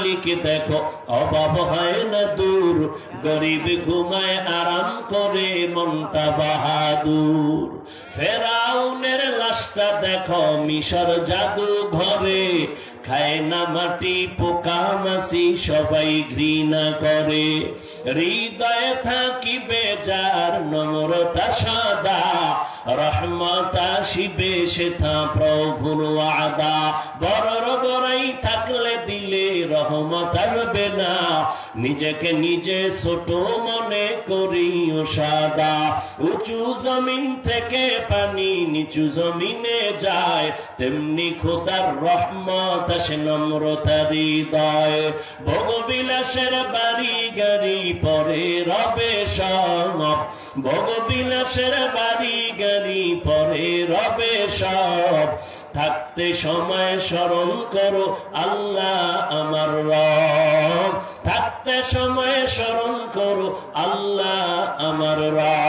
মালিক দেখো অভাব হয় না দূর, গরিব ঘুমায় আরাম করে মনটা বাহাদুর। ফেরাউনের লাশটা দেখো মিশর জাদু ঘরে, খায় না মাটি পোকা মাছি সবাই ঘৃণা করে। হৃদয়ে থাকিবে যার নম্রতা সদা, রহমত আসিবে সেথা প্রভুর ওয়াদা। বড় বড়াই থাকলে দিলে রহমত আসবে না, নিজেকে নিজে ছোট মনে করিও সাদা। উঁচু জমিন থেকে পানি নিচু জমিনে যায়, তেমনি খোদার রহমত আসে নম্রতার হৃদয়। ভোগবিলাসের বাড়ি গাড়ি পরে রবে সব, ভোগবিলাসের বাড়ি গাড়ি পরে রবে সব। থাকতে সময় স্মরণ করো আল্লাহ আমার রব, থাকতে সময় স্মরণ করো আল্লাহ আমার রব।